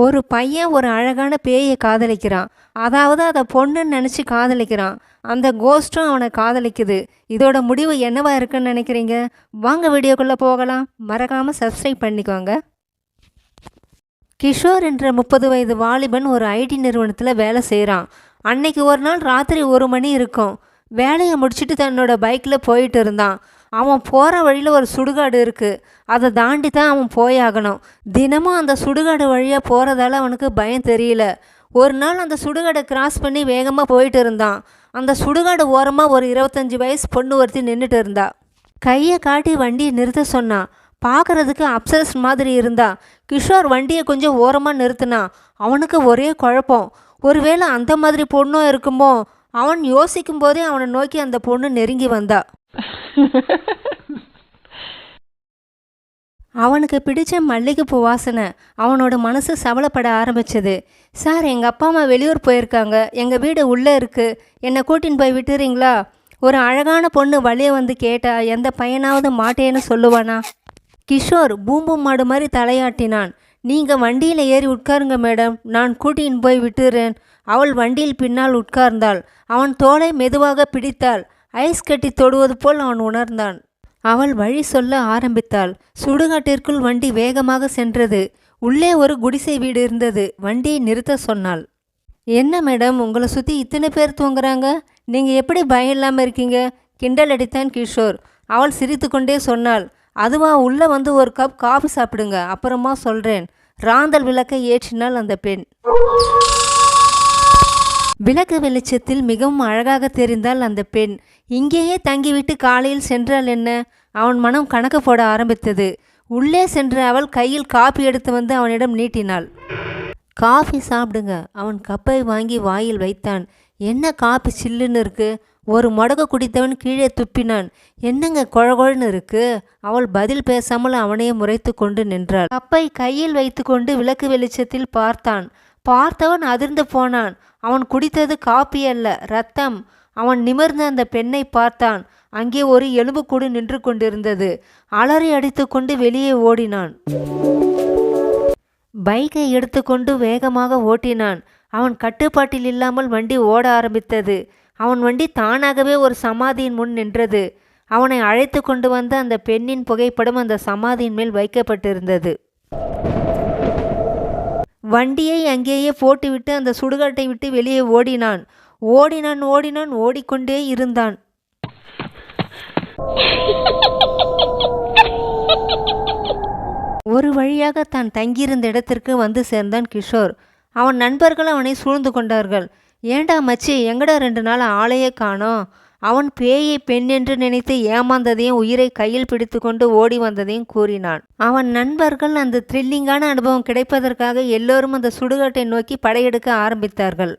ஒரு பையன் ஒரு அழகான பேயை காதலிக்கிறான். அதாவது அதை பொண்ணுன்னு நினச்சி காதலிக்கிறான். அந்த கோஸ்ட்டும் அவனை காதலிக்குது. இதோட முடிவு என்னவா இருக்குன்னு நினைக்கிறீங்க? வாங்க வீடியோக்குள்ளே போகலாம். மறக்காமல் சப்ஸ்கிரைப் பண்ணிக்கோங்க. கிஷோர் என்ற 30 வயது வாலிபன் ஒரு ஐடி நிறுவனத்தில் வேலை செய்கிறான். அன்னைக்கு ஒரு நாள் ராத்திரி 1 மணி இருக்கும். வேலையை முடிச்சுட்டு தன்னோட பைக்கில் போயிட்டு இருந்தான். அவன் போகிற வழியில் ஒரு சுடுகாடு இருக்குது. அதை தாண்டி தான் அவன் போயாகணும். தினமும் அந்த சுடுகாடு வழியாக போகிறதால அவனுக்கு பயம் தெரியல. ஒரு நாள் அந்த சுடுகாடை கிராஸ் பண்ணி வேகமாக போயிட்டு இருந்தான். அந்த சுடுகாடு ஓரமாக ஒரு 25 வயசு பொண்ணு ஒருத்தி நின்றுட்டு இருந்தா. கையை காட்டி வண்டியை நிறுத்த சொன்னான். பார்க்குறதுக்கு அப்சரஸ் மாதிரி இருந்தா. கிஷோர் வண்டியை கொஞ்சம் ஓரமாக நிறுத்தினான். அவனுக்கு ஒரே குழப்பம். ஒருவேளை அந்த மாதிரி பொண்ணும் இருக்குமோ? அவன் யோசிக்கும் போதே அவனை நோக்கி அந்த பொண்ணு நெருங்கி வந்தா. அவனுக்கு பிடிச்ச மல்லிகைப்பூ வாசனை அவனோட மனசு சவலைப்பட ஆரம்பிச்சது. சார், எங்கள் அப்பா அம்மா வெளியூர் போயிருக்காங்க. எங்கள் வீடு உள்ளே இருக்குது. என்னை கூட்டின்னு போய் விட்டுறீங்களா? ஒரு அழகான பொண்ணு வழியே வந்து கேட்டா எந்த பையனாவது மாட்டேன்னு சொல்லுவானா? கிஷோர் பூம்பும் மாடு மாதிரி தலையாட்டினான். நீங்கள் வண்டியில் ஏறி உட்காருங்க மேடம், நான் கூட்டின்னு போய் விட்டுறேன். அவள் வண்டியில் பின்னால் உட்கார்ந்தாள். அவன் தோளை மெதுவாக பிடித்தாள். ஐஸ் கட்டி தொடுவது போல் அவன் உணர்ந்தான். அவள் வழி சொல்ல ஆரம்பித்தாள். சுடுகாட்டிற்குள் வண்டி வேகமாக சென்றது. உள்ளே ஒரு குடிசை வீடு இருந்தது. வண்டியை நிறுத்த சொன்னாள். என்ன மேடம், உங்களை சுற்றி இத்தனை பேர் தூங்குறாங்க, நீங்கள் எப்படி பயம் இல்லாமல் இருக்கீங்க? கிண்டல் அடித்தான் கிஷோர். அவள் சிரித்து கொண்டே சொன்னாள். அதுவா, உள்ளே வந்து ஒரு கப் காஃபி சாப்பிடுங்க, அப்புறமா சொல்கிறேன். ராந்தல் விளக்கை ஏற்றினாள் அந்த பெண். விளக்கு வெளிச்சத்தில் மிகவும் அழகாக தெரிந்தாள் அந்த பெண். இங்கேயே தங்கிவிட்டு காலையில் சென்றால் என்ன? அவன் மனம் கணக்கு போட ஆரம்பித்தது. உள்ளே சென்ற அவள் கையில் காபி எடுத்து வந்து அவனிடம் நீட்டினாள். காஃபி சாப்பிடுங்க. அவன் கப்பை வாங்கி வாயில் வைத்தான். என்ன காபி சில்லுன்னு இருக்கு? ஒரு மொடக்கு குடித்தவன் கீழே துப்பினான். என்னங்க குழகுழன்னு இருக்கு? அவள் பதில் பேசாமல் அவனையே முறைத்து கொண்டு நின்றாள். கப்பை கையில் வைத்து கொண்டு விளக்கு வெளிச்சத்தில் பார்த்தான். பார்த்தவன் அதிர்ந்து போனான். அவன் குடித்தது காப்பி அல்ல, ரத்தம். அவன் நிமிர்ந்து அந்த பெண்ணை பார்த்தான். அங்கே ஒரு எலும்புக்கூடு நின்று கொண்டிருந்தது. அலறி அடித்து கொண்டு வெளியே ஓடினான். பைக்கை எடுத்துக்கொண்டு வேகமாக ஓட்டினான். அவன் கட்டுப்பாட்டில் இல்லாமல் வண்டி ஓட ஆரம்பித்தது. அவன் வண்டி தானாகவே ஒரு சமாதியின் முன் நின்றது. அவனை அழைத்து கொண்டு வந்த அந்த பெண்ணின் புகைப்படம் அந்த சமாதியின் மேல் வைக்கப்பட்டிருந்தது. வண்டியை அங்கேயே போட்டுவிட்டு அந்த சுடுகாட்டை விட்டு வெளியே ஓடினான். ஓடினான் ஓடினான் ஓடிக்கொண்டே இருந்தான். ஒரு வழியாக தான் தங்கியிருந்த இடத்திற்கு வந்து சேர்ந்தான் கிஷோர். அவன் நண்பர்கள் அவனை சூழ்ந்து கொண்டார்கள். ஏண்டா மச்சி, எங்கடா 2 நாள் ஆளையே காணோம்? அவன் பேயை பெண் என்று நினைத்து ஏமாந்ததையும் உயிரை கையில் பிடித்து கொண்டு ஓடி வந்ததையும் கூறினான். அவன் நண்பர்கள் அந்த த்ரில்லிங்கான அனுபவம் கிடைப்பதற்காக எல்லோரும் அந்த சுடுகாட்டை நோக்கி படையெடுக்க ஆரம்பித்தார்கள்.